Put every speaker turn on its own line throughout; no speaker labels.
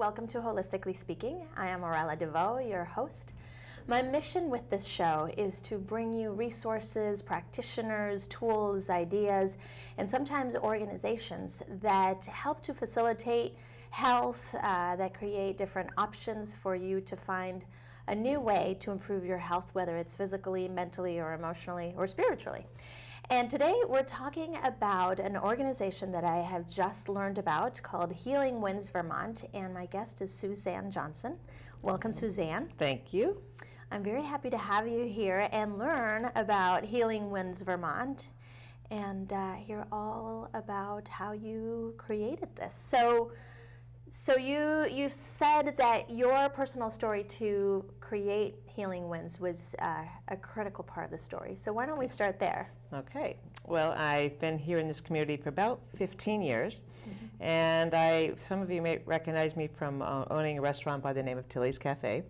welcome to Holistically Speaking. I am Morella DeVoe, your host. My mission with this show is to bring you resources, practitioners, tools, ideas, and sometimes organizations that help to facilitate health, that create different options for you to find a new way to improve your health, whether it's physically, mentally, or emotionally, or spiritually. And today we're talking about an organization that I have just learned about called HealingWindsVermont, and my guest is Suzanne Johnson. Welcome, Suzanne.
Thank you.
I'm very happy to have you here and learn about HealingWindsVermont and hear all about how you created this. So you said that your personal story to create Healing Winds was a critical part of the story. So why don't we start there?
Okay. Well, I've been here in this community for about 15 years, and some of you may recognize me from owning a restaurant by the name of Tilly's Cafe,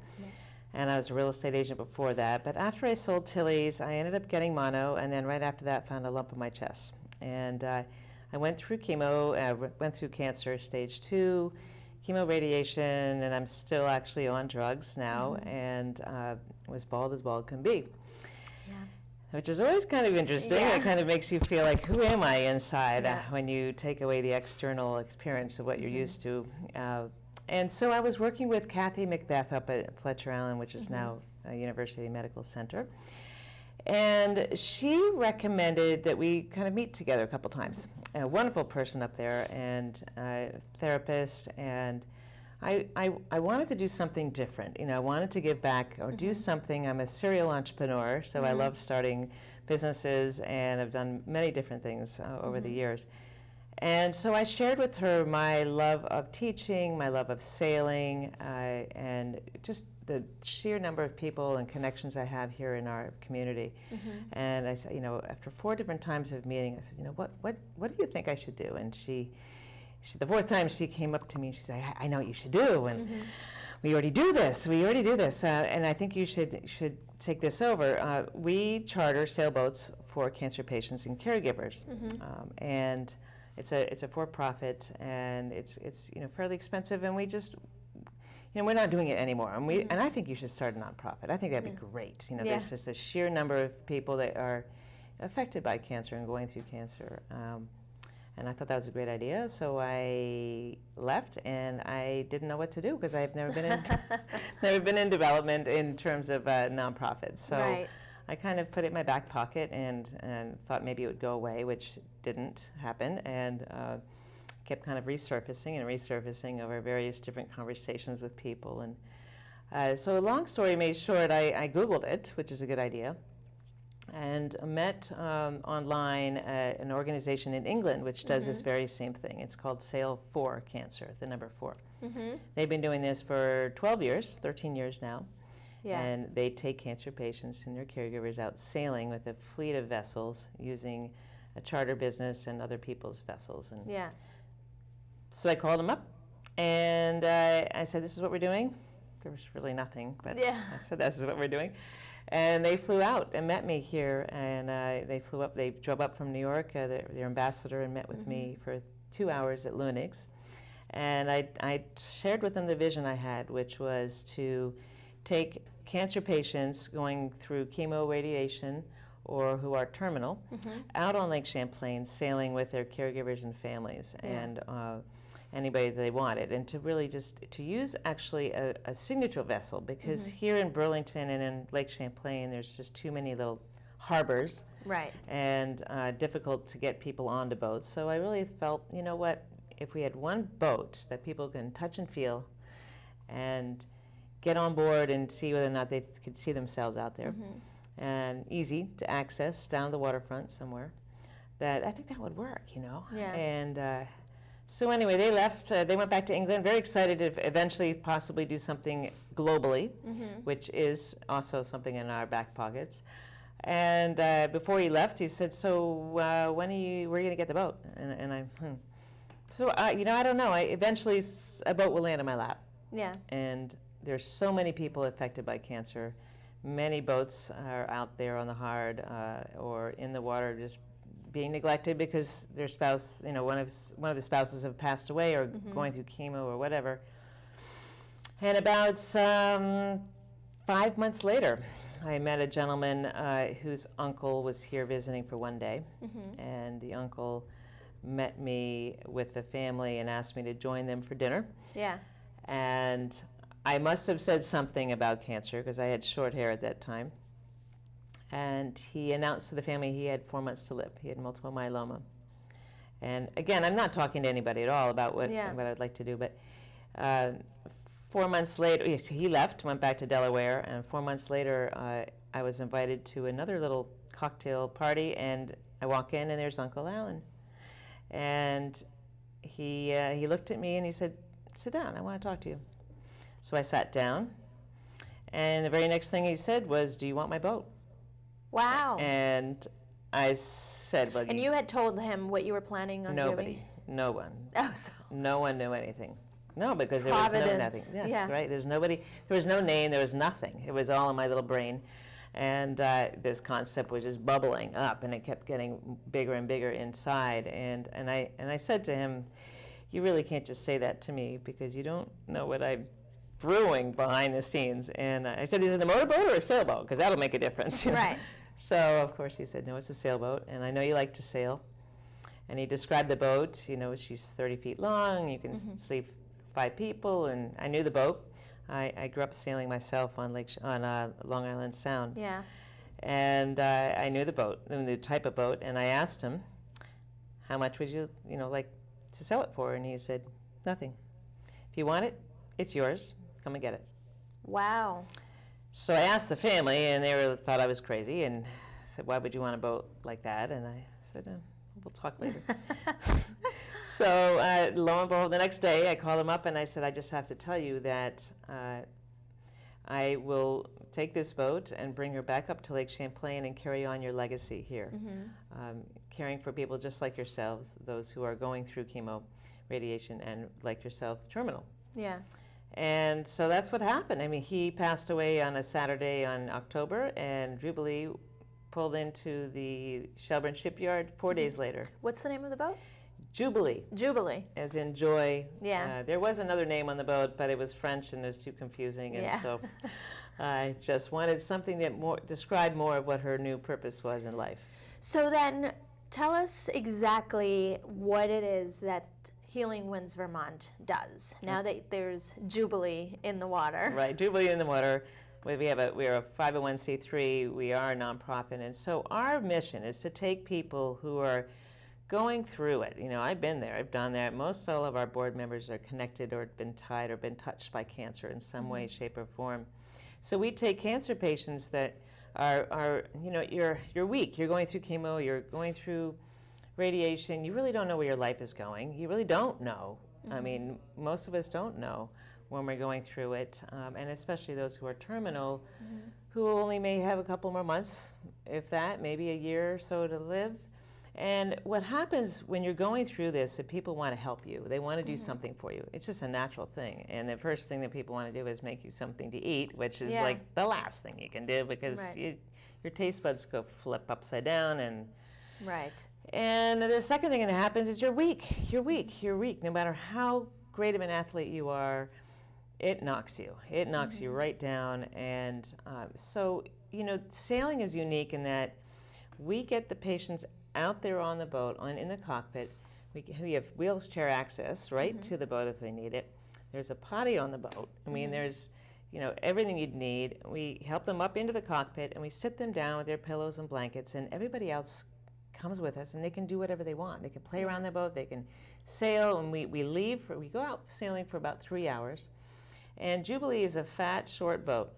and I was a real estate agent before that. But after I sold Tilly's, I ended up getting mono, and then right after that found a lump in my chest. And I went through chemo, went through cancer, stage 2, chemo radiation, and I'm still actually on drugs now, and was bald as bald can be. Which is always kind of interesting. Yeah. It kind of makes you feel like, who am I inside when you take away the external experience of what you're used to. And so I was working with Kathy Macbeth up at Fletcher Allen, which is now a University Medical Center. And she recommended that we kind of meet together a couple times. A wonderful person up there, and a therapist, and I wanted to do something different. You know, I wanted to give back or do something. I'm a serial entrepreneur, so I love starting businesses, and I've done many different things over the years. And so I shared with her my love of teaching, my love of sailing, and just the sheer number of people and connections I have here in our community. And I said, you know, after 4 different times of meeting, I said, you know, what do you think I should do? And she the 4th time she came up to me and she said, I know what you should do, and we already do this, and I think you should take this over. We charter sailboats for cancer patients and caregivers, and it's a for-profit, and it's fairly expensive, and we just, we're not doing it anymore, and I think you should start a nonprofit. I think that'd be great. There's just a sheer number of people that are affected by cancer and going through cancer. And I thought that was a great idea, so I left, and I didn't know what to do because I've never been in development in terms of nonprofits. So I kind of put it in my back pocket and thought maybe it would go away, which didn't happen, and kept kind of resurfacing over various different conversations with people. And so long story made short, I Googled it, which is a good idea, and met online an organization in England which does this very same thing. It's called Sail for Cancer, the number 4. They've been doing this for 12 years, 13 years now, and they take cancer patients and their caregivers out sailing with a fleet of vessels using a charter business and other people's vessels. And so I called them up, and I said, this is what we're doing. There was really nothing, but I said, this is what we're doing. And they flew out and met me here, and they drove up from New York, their ambassador, and met with me for 2 hours at Lunig's. And I shared with them the vision I had, which was to take cancer patients going through chemo radiation or who are terminal out on Lake Champlain, sailing with their caregivers and families, and anybody that they wanted, and to really just to use actually a signature vessel, because here in Burlington and in Lake Champlain there's just too many little harbors, and difficult to get people onto boats. So I really felt, you know what, if we had one boat that people can touch and feel and get on board and see whether or not they could see themselves out there, and easy to access down the waterfront somewhere, that I think that would work, and so anyway, they left. They went back to England, very excited to eventually possibly do something globally, which is also something in our back pockets. And before he left, he said, so where are you going to get the boat? And I, So, I don't know. Eventually, a boat will land in my lap.
Yeah.
And there's so many people affected by cancer. Many boats are out there on the hard or in the water just being neglected because their spouse, one of the spouses have passed away or going through chemo or whatever. And about 5 months later, I met a gentleman whose uncle was here visiting for one day, and the uncle met me with the family and asked me to join them for dinner.
Yeah.
And I must have said something about cancer because I had short hair at that time. And he announced to the family he had 4 months to live. He had multiple myeloma. And again, I'm not talking to anybody at all about what I'd like to do, but 4 months later, he left, went back to Delaware, and 4 months later, I was invited to another little cocktail party, and I walk in, and there's Uncle Alan. And he looked at me, and he said, "Sit down, I want to talk to you." So I sat down, and the very next thing he said was, "Do you want my boat?"
Wow.
And I said, "Well,
and you had told him what you were planning on doing?
No one.
Oh, so.
No one knew anything. No, because there was no nothing. Yes, right. There's nobody. There was no name. There was nothing. It was all in my little brain, and this concept was just bubbling up, and it kept getting bigger and bigger inside. And I said to him, "You really can't just say that to me because you don't know what I'm brewing behind the scenes." And I said, "Is it a motorboat or a sailboat? Because that'll make a difference."
Right.
So of course he said, "No, it's a sailboat, and I know you like to sail." And he described the boat. You know, she's 30 feet long. You can sleep 5 people, and I knew the boat. I grew up sailing myself on Long Island Sound.
Yeah.
And I knew the boat, the type of boat, and I asked him, "How much would you like to sell it for?" And he said, "Nothing. If you want it, it's yours. Come and get it."
Wow.
So I asked the family, and they thought I was crazy, and said, "Why would you want a boat like that?" And I said, "We'll talk later." So lo and behold, the next day I called him up and I said, "I just have to tell you that I will take this boat and bring her back up to Lake Champlain and carry on your legacy here, caring for people just like yourselves, those who are going through chemo, radiation, and like yourself, terminal."
Yeah.
And so that's what happened. I mean, he passed away on a Saturday in October, and Jubilee pulled into the Shelburne shipyard 4 days later.
What's the name of the boat?
Jubilee.
Jubilee.
As in joy.
Yeah.
There was another name on the boat, but it was French and it was too confusing. And so I just wanted something that described more of what her new purpose was in life.
So then tell us exactly what it is that Healing Winds Vermont does, now that there's Jubilee in the water.
Right, Jubilee in the water. We are a 501c3, we are a nonprofit, and so our mission is to take people who are going through it. You know, I've been there, I've done that. Most all of our board members are connected or been tied or been touched by cancer in some way, shape, or form. So we take cancer patients that are you're weak, you're going through chemo, you're going through radiation, you really don't know where your life is going. You really don't know. I mean, most of us don't know when we're going through it, and especially those who are terminal, who only may have a couple more months, if that, maybe a year or so to live. And what happens when you're going through this, that people want to help you. They want to do something for you. It's just a natural thing. And the first thing that people want to do is make you something to eat, which is like the last thing you can do, because your taste buds go flip upside down. And and the second thing that happens is you're weak. You're weak. You're weak. No matter how great of an athlete you are, it knocks you. It knocks you right down. And so, you know, sailing is unique in that we get the patients out there on the boat, in the cockpit. We have wheelchair access right to the boat if they need it. There's a potty on the boat. I mean, there's, you know, everything you'd need. We help them up into the cockpit, and we sit them down with their pillows and blankets, and everybody else comes with us, and they can do whatever they want. They can play around the boat, they can sail, and we go out sailing for about 3 hours. And Jubilee is a fat, short boat.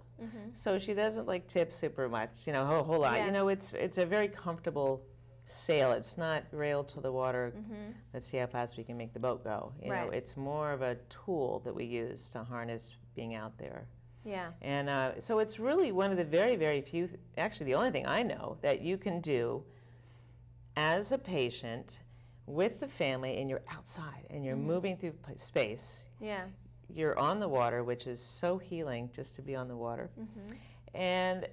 So she doesn't like tip super much, you know, a whole lot. You know, it's a very comfortable sail. It's not rail to the water. Let's see how fast we can make the boat go. You know, it's more of a tool that we use to harness being out there. And so it's really one of the very, very few, actually the only thing I know that you can do as a patient with the family, and you're outside and you're moving through space. You're on the water, which is so healing just to be on the water. And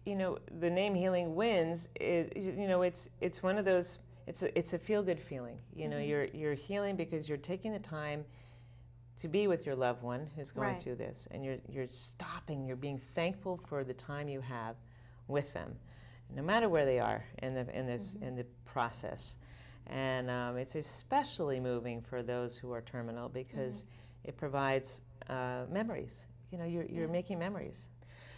you know, the name Healing Winds is, you know, it's one of those, it's a feel-good feeling. You know, you're healing because you're taking the time to be with your loved one who's going
Right.
through this, and you're stopping, you're being thankful for the time you have with them, no matter where they are in the process. And it's especially moving for those who are terminal because it provides memories. You know, you're making memories.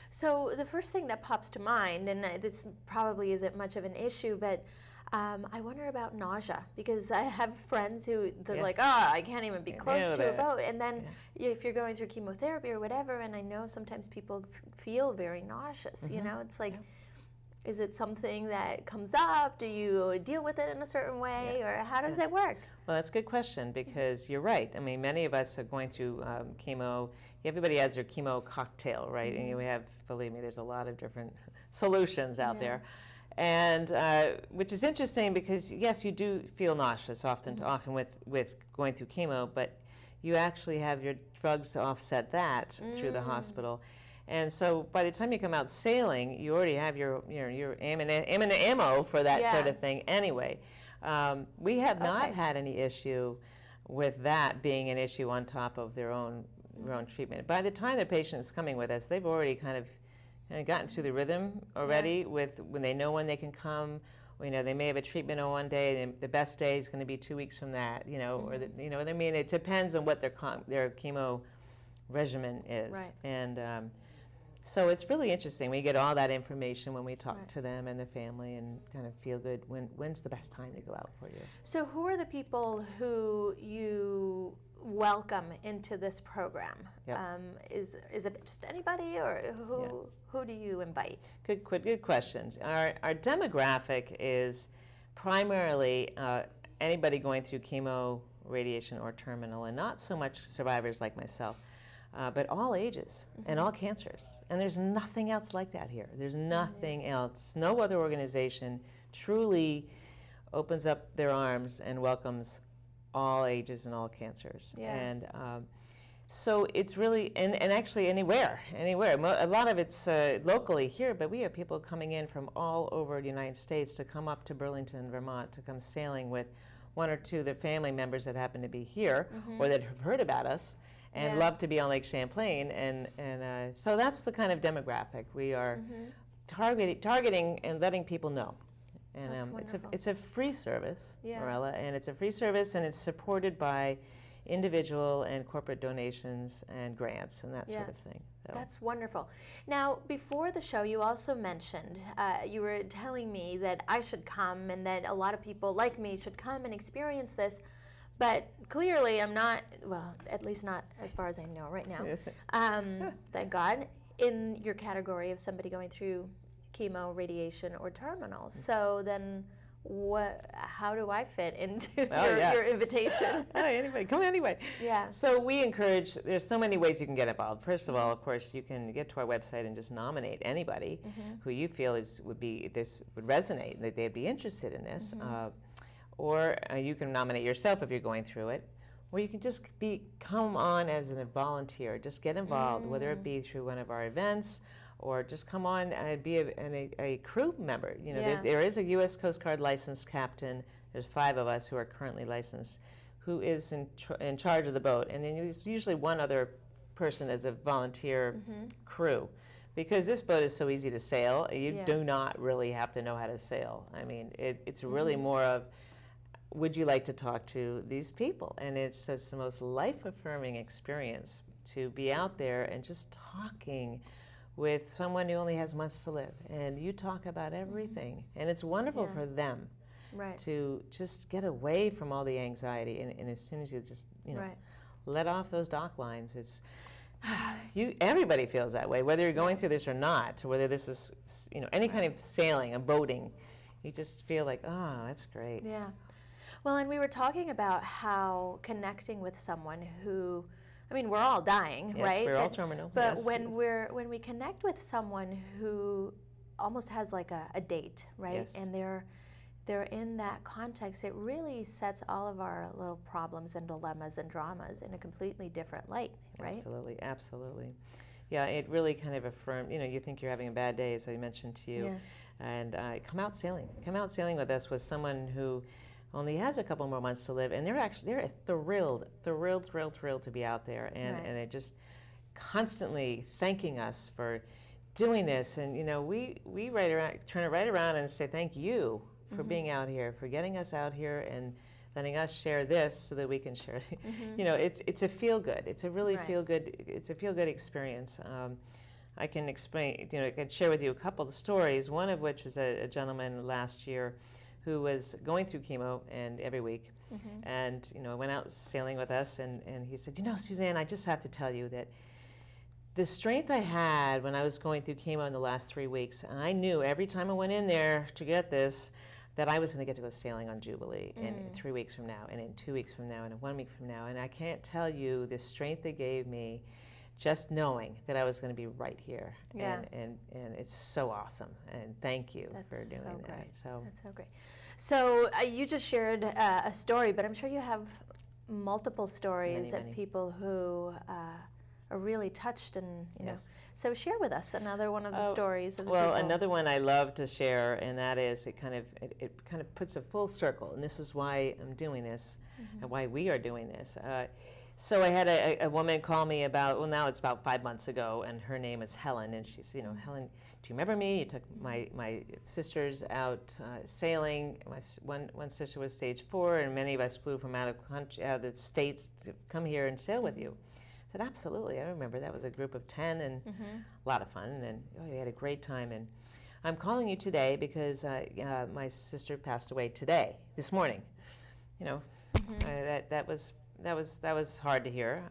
So the first thing that pops to mind, and this probably isn't much of an issue, but I wonder about nausea, because I have friends who they're like, I can't even be close to a boat. And then if you're going through chemotherapy or whatever, and I know sometimes people feel very nauseous, you know, it's like, is it something that comes up? Do you deal with it in a certain way, or how does it work?
Well, that's a good question, because you're right. I mean, many of us are going through chemo. Everybody has their chemo cocktail, right? And you have, believe me, there's a lot of different solutions out there. And which is interesting because, yes, you do feel nauseous often with going through chemo, but you actually have your drugs to offset that through the hospital. And so by the time you come out sailing, you already have your ammo for that sort of thing anyway. We have not had any issue with that being an issue on top of their own treatment. By the time the patient is coming with us, they've already kind of gotten through the rhythm already with when they know when they can come. You know, they may have a treatment on one day, and the best day is going to be 2 weeks from that, you know, or you know what I mean? It depends on what their chemo regimen is.
Right.
And so it's really interesting. We get all that information when we talk to them and the family and kind of feel good. When's the best time to go out for you?
So who are the people who you welcome into this program? Is it just anybody, or who do you invite?
Good questions. Our demographic is primarily anybody going through chemo, radiation, or terminal, and not so much survivors like myself. But all ages and all cancers. And there's nothing else like that here. There's nothing else. No other organization truly opens up their arms and welcomes all ages and all cancers. And so it's really, and actually anywhere. A lot of it's locally here, but we have people coming in from all over the United States to come up to Burlington, Vermont, to come sailing with one or two of their family members that happen to be here or that have heard about us and love to be on Lake Champlain, and so that's the kind of demographic we are targeting and letting people know. And it's a free service, Morella, and it's a free service, and it's supported by individual and corporate donations and grants and that sort of thing. So.
That's wonderful. Now, before the show, you also mentioned, you were telling me that I should come and that a lot of people like me should come and experience this. But clearly I'm not, well, at least not as far as I know right now, thank God, in your category of somebody going through chemo, radiation, or terminal. So then how do I fit into your invitation?
Anyway, come anyway.
Yeah.
So we encourage, there's so many ways you can get involved. First of all, of course, you can get to our website and just nominate anybody who you feel would resonate, that they'd be interested in this. Or you can nominate yourself if you're going through it, or you can just come on as a volunteer. Just get involved, whether it be through one of our events, or just come on and be a crew member. You know, there is a U.S. Coast Guard licensed captain. There's 5 of us who are currently licensed, who is in charge of the boat, and then there's usually one other person as a volunteer crew. Because this boat is so easy to sail, you do not really have to know how to sail. I mean, it's really more of, would you like to talk to these people? And it's just the most life-affirming experience to be out there and just talking with someone who only has months to live. And you talk about everything. And it's wonderful for them to just get away from all the anxiety. And as soon as you just, let off those dock lines, it's, everybody feels that way, whether you're going through this or not, whether this is, any kind of sailing, and boating. You just feel like, oh, that's great.
Yeah. Well, and we were talking about how connecting with someone who, I mean, we're all dying, right?
Yes, we're all terminal.
But when we connect with someone who almost has like a date, right?
Yes.
And they're in that context, it really sets all of our little problems and dilemmas and dramas in a completely different light, right?
Absolutely. Yeah, it really kind of affirmed, you think you're having a bad day, as I mentioned to you, and come out sailing. Come out sailing with us with someone who only has a couple more months to live, and they're thrilled to be out there, and they're just constantly thanking us for doing this. And we turn it right around and say thank you for being out here, for getting us out here and letting us share this so that we can share. It's a feel good. It's a really feel good. It's a feel good experience. I can explain. I can share with you a couple of stories. One of which is a gentleman last year who was going through chemo and every week, and went out sailing with us, and he said, Suzanne, I just have to tell you that the strength I had when I was going through chemo in the last 3 weeks, and I knew every time I went in there to get this, that I was going to get to go sailing on Jubilee in 3 weeks from now, and in 2 weeks from now, and in 1 week from now, and I can't tell you the strength they gave me just knowing that I was going to be right here. And it's so awesome, and thank you for doing that.
That's so great. So you just shared a story, but I'm sure you have multiple stories of people who are really touched, and so share with us another one of the stories of the people.
Another one I love to share, and that is it kind of puts a full circle, and this is why I'm doing this and why we are doing this. So I had a woman call me now it's about 5 months ago, and her name is Helen, and she said, Helen, do you remember me? You took my sisters out sailing. One sister was stage 4, and many of us flew from out of the States to come here and sail with you. I said, absolutely, I remember. That was a group of 10, and a lot of fun, and we had a great time. And I'm calling you today because my sister passed away this morning. That was hard to hear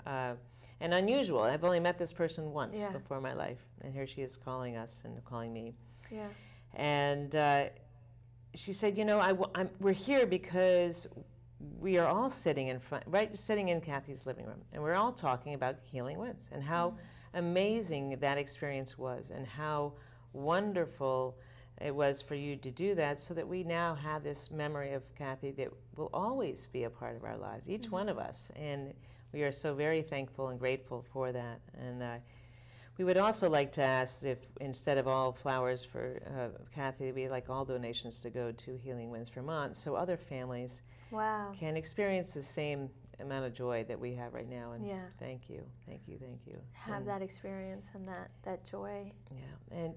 and unusual. I've only met this person once before in my life, and here she is calling us and calling me. Yeah. And she said, we're here because we are all sitting in Kathy's living room, and we're all talking about Healing Winds and how amazing that experience was, and how wonderful it was for you to do that, so that we now have this memory of Kathy that will always be a part of our lives, each one of us. And we are so very thankful and grateful for that. And we would also like to ask if, instead of all flowers for Kathy, we'd like all donations to go to Healing Winds Vermont, so other families can experience the same amount of joy that we have right now. And thank you.
Have that experience and that joy.
Yeah, and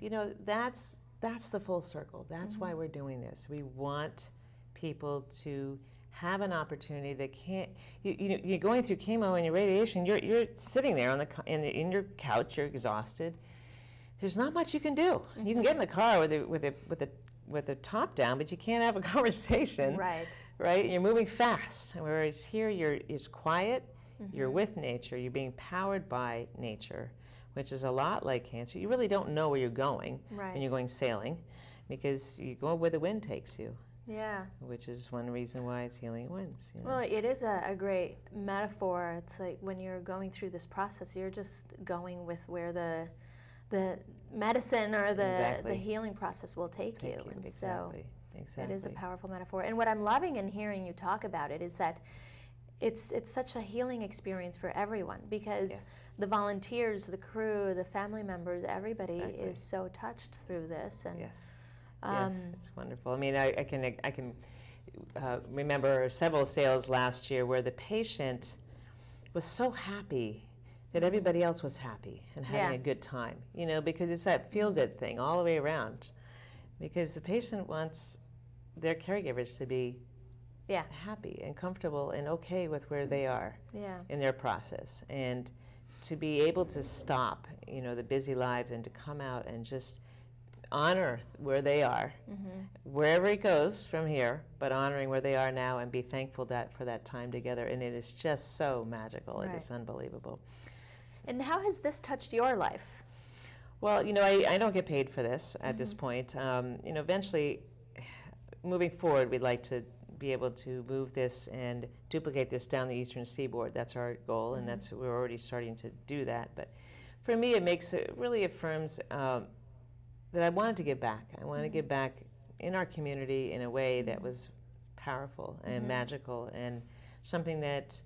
that's the full circle. That's why we're doing this. We want people to have an opportunity that can't. You're going through chemo and your radiation. You're sitting there in your couch. You're exhausted. There's not much you can do. You can get in the car with the top down, but you can't have a conversation. Right. You're moving fast. Whereas here, it's quiet. You're with nature. You're being powered by nature, which is a lot like cancer. You really don't know where you're going when you're going sailing, because you go where the wind takes you. Yeah. Which is one reason why it's Healing Winds.
Well, it is a great metaphor. It's like when you're going through this process, you're just going with where the medicine or the healing process will take you. And so it is a powerful metaphor. And what I'm loving in hearing you talk about it is that it's such a healing experience for everyone, because the volunteers, the crew, the family members, everybody is so touched through this. And
yes, it's wonderful. I mean, I can remember several sales last year where the patient was so happy that everybody else was happy and having a good time, because it's that feel-good thing all the way around. Because the patient wants their caregivers to be happy and comfortable and okay with where they are in their process, and to be able to stop, the busy lives, and to come out and just honor where they are, wherever it goes from here, but honoring where they are now, and be thankful for that time together. And it is just so magical. It is unbelievable.
And how has this touched your life?
Well, I don't get paid for this at this point. Eventually, moving forward, we'd like to be able to move this and duplicate this down the eastern seaboard. That's our goal, and we're already starting to do that. But for me, it really affirms that I wanted to give back. I wanted to give back in our community in a way that was powerful and magical, and something that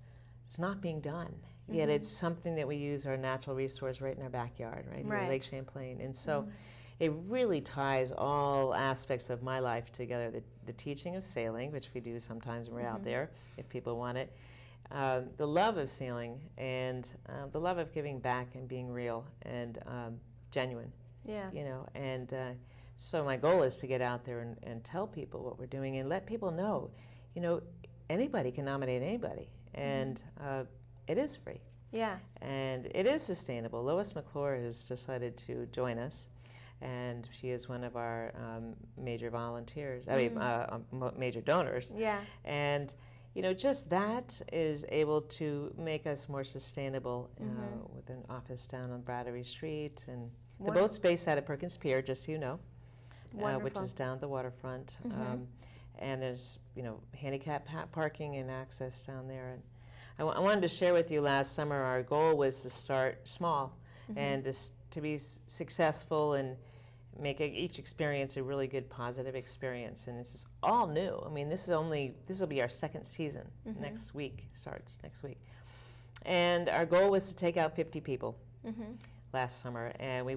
is not being done. Yet it's something that we use, our natural resource, right in our backyard, right? Lake Champlain. And so it really ties all aspects of my life together. The teaching of sailing, which we do sometimes when we're out there, if people want it. The love of sailing, and the love of giving back and being real and genuine.
Yeah.
You know, and so my goal is to get out there and tell people what we're doing and let people know, you know, anybody can nominate anybody, and it is free.
Yeah.
And it is sustainable. Lois McClure has decided to join us, and she is one of our major volunteers, major donors.
Yeah.
And, you know, just that is able to make us more sustainable with an office down on Brattery Street. And the boat's based out of Perkins Pier, just so you know, which is down the waterfront. And there's, you know, handicap parking and access down there. And I wanted to share with you last summer, our goal was to start small and to be successful and make each experience a really good, positive experience. And this is all new. I mean, this will be our second season. Next week, starts next week. And our goal was to take out 50 people last summer. And we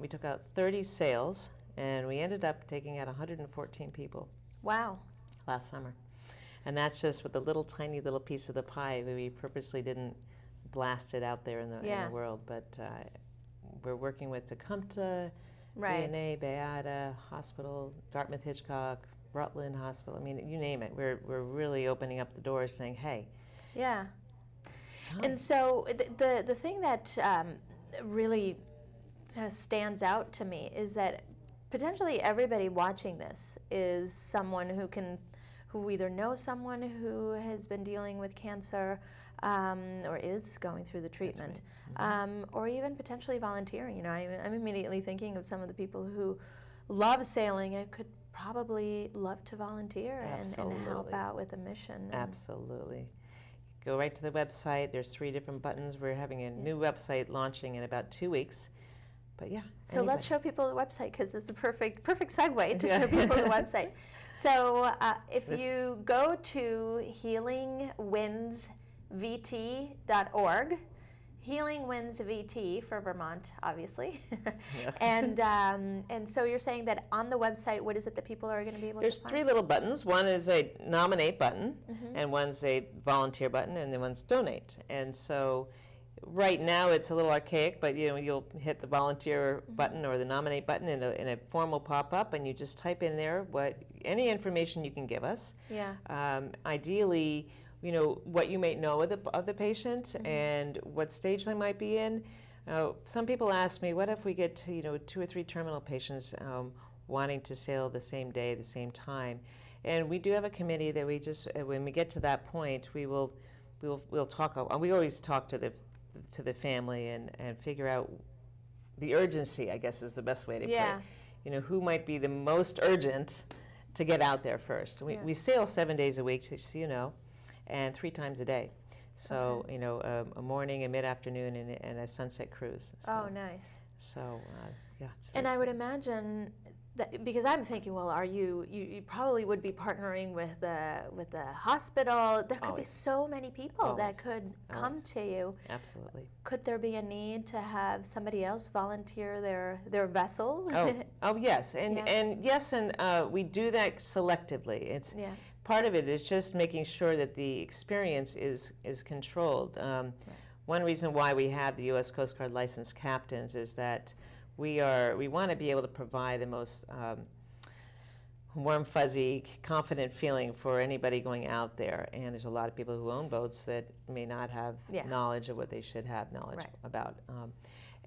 took out 30 sails, and we ended up taking out 114 people.
Wow.
Last summer. And that's just with a little tiny little piece of the pie. We purposely didn't blast it out there in the world. But we're working with Tecumseh, DNA, Beata Hospital, Dartmouth Hitchcock, Rutland Hospital. I mean, you name it. We're really opening up the doors saying, hey.
Yeah. And so the thing that really kind of stands out to me is that potentially everybody watching this is someone who either knows someone who has been dealing with cancer or is going through the treatment, or even potentially volunteering. You know, I'm immediately thinking of some of the people who love sailing and could probably love to volunteer and help out with the mission.
Absolutely. Go right to the website. There's 3 different buttons. We're having a new website launching in about 2 weeks. But yeah.
So let's show people the website, because it's a perfect segue to show people the website. So if you go to HealingWindsVT.org, Healing Winds VT for Vermont, obviously. And so you're saying that on the website, what is it that people are going to be able to find?
There's 3 little buttons. One is a nominate button, and one's a volunteer button, and then one's donate. And so right now it's a little archaic, but you know, you'll hit the volunteer button or the nominate button, and a form will pop up, and you just type in there any information you can give us.
Yeah.
Ideally, you know, what you may know of the patient and what stage they might be in. Some people ask me, what if we get to, you know, 2 or 3 terminal patients wanting to sail the same day, the same time? And we do have a committee that we just, when we get to that point, we'll talk. We always talk to the family and figure out the urgency, I guess is the best way to put it. You know, who might be the most urgent to get out there first. We sail 7 days a week, so you know, and 3 times a day. So, you know, a morning, a mid-afternoon, and a sunset cruise. So,
oh, nice.
So, yeah.
And I would imagine that, because I'm thinking, well, you probably would be partnering with the hospital. There could be so many people that could come to you.
Absolutely.
Could there be a need to have somebody else volunteer their vessel?
Oh yes, and yes, and we do that selectively. It's part of it is just making sure that the experience is controlled. One reason why we have the U.S. Coast Guard licensed captains is that we want to be able to provide the most warm, fuzzy, confident feeling for anybody going out there. And there's a lot of people who own boats that may not have knowledge of what they should have knowledge about.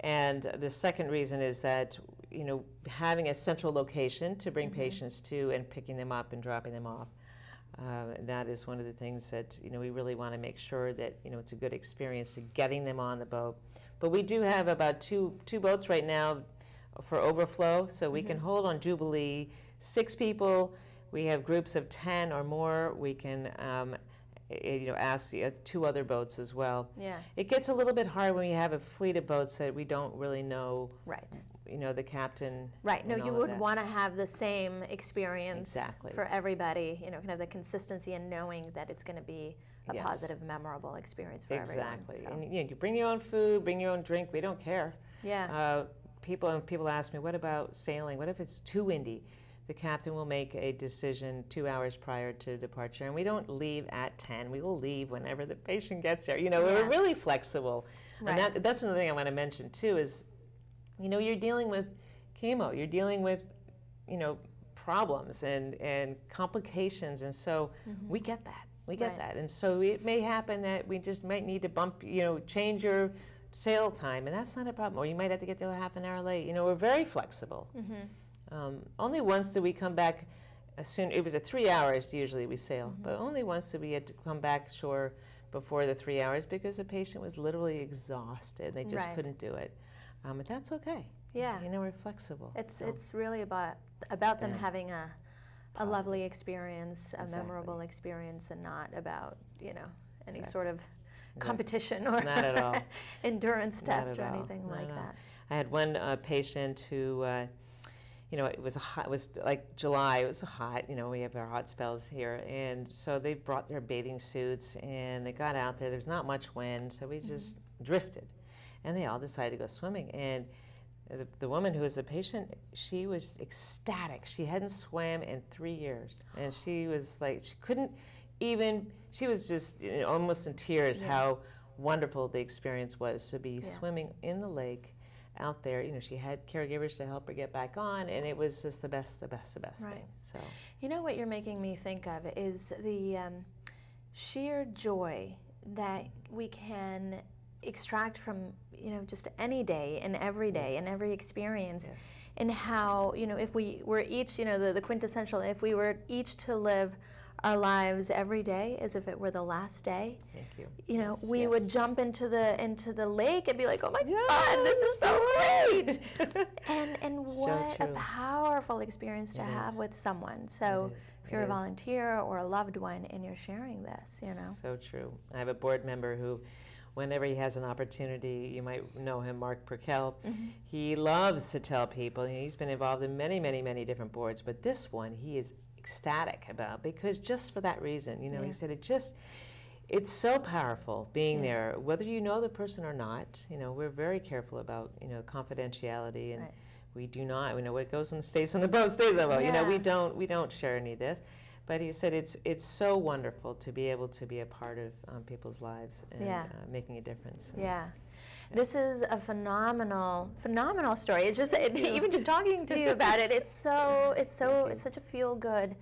And the second reason is that, you know, having a central location to bring patients to and picking them up and dropping them off. That is one of the things that, you know, we really want to make sure that, you know, it's a good experience to getting them on the boat. But we do have about two boats right now for overflow, so we can hold on Jubilee 6 people. We have groups of 10 or more. We can, you know, ask 2 other boats as well. Yeah. It gets a little bit hard when we have a fleet of boats that we don't really know. Right. You know, the captain.
Right. No, you would want to have the same experience for everybody. You know, kind of the consistency and knowing that it's going to be a positive, memorable experience for everyone.
Exactly. So. And you know, you bring your own food, bring your own drink. We don't care. Yeah. people ask me, what about sailing? What if it's too windy? The captain will make a decision 2 hours prior to departure, and we don't leave at 10. We will leave whenever the patient gets there. We're really flexible.
Right.
And that's another thing I want to mention too is, you're dealing with chemo, you're dealing with, problems and complications, and so we get that. We get that. And so it may happen that we just might need to change your sail time, and that's not a problem. Or you might have to get there half an hour late. We're very flexible. Only once did we come back soon. It was at 3 hours usually we sail, but only once did we had to come back shore before the 3 hours because the patient was literally exhausted. They just couldn't do it. But that's okay.
Yeah.
We're flexible.
It's really about them having a lovely experience, a memorable experience, and not about, any sort of competition or
not at all.
endurance test or anything like that.
I had one patient who, it was like July, it was hot, we have our hot spells here, and so they brought their bathing suits, and they got out there. There's not much wind, so we just drifted, and they all decided to go swimming, and the woman who was the patient, she was ecstatic. She hadn't swam in 3 years, and she was like, she couldn't even, she was just almost in tears how wonderful the experience was to be swimming in the lake out there. She had caregivers to help her get back on, and it was just the best thing. So,
what you're making me think of is the sheer joy that we can extract from just any day and every day and every experience, and how if we were each the quintessential, if we were each to live our lives every day as if it were the last day.
Thank you.
We would jump into the lake and be like, oh my God, this is so great. and what a powerful experience to have with someone. So if you're a volunteer or a loved one and you're sharing this,
So true. I have a board member who, whenever he has an opportunity, you might know him, Mark Perkel, he loves to tell people, he's been involved in many, many, many different boards, but this one he is ecstatic about, because just for that reason, he said it's so powerful being there, whether you know the person or not. We're very careful about confidentiality, and we do not, what goes on stays on the boat stays on the boat. We don't share any of this. But he said it's so wonderful to be able to be a part of people's lives and making a difference.
This is a phenomenal story. It's just even just talking to you about it. It's such a feel-good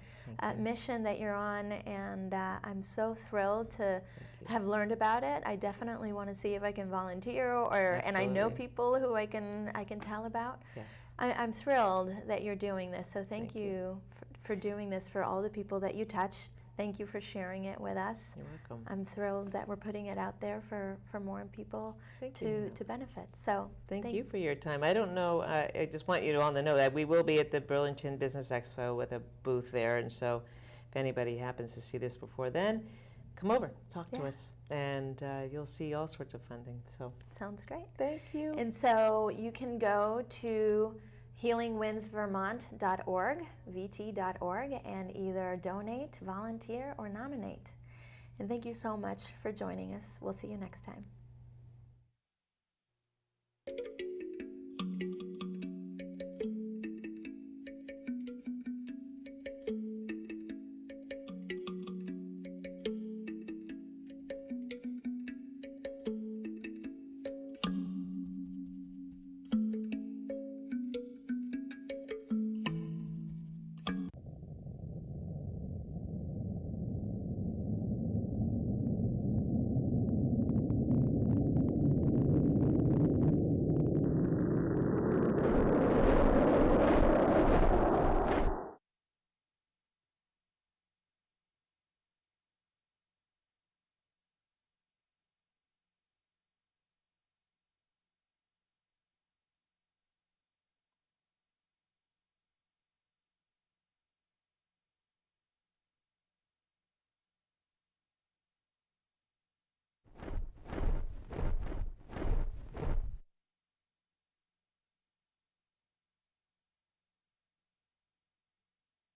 mission that you're on, and I'm so thrilled to have learned about it. I definitely want to see if I can volunteer, and I know people who I can tell about.
Yes.
I'm thrilled that you're doing this. So thank you for doing this for all the people that you touch. Thank you for sharing it with us.
You're welcome.
I'm thrilled that we're putting it out there for more people to benefit. So
thank you for your time. I don't know, I just want you to all to know that we will be at the Burlington Business Expo with a booth there, and so if anybody happens to see this before then, come over, talk to us, and you'll see all sorts of fun things. So
sounds great.
Thank you.
And so you can go to HealingWindsVermont.org, vt.org, and either donate, volunteer, or nominate. And thank you so much for joining us. We'll see you next time.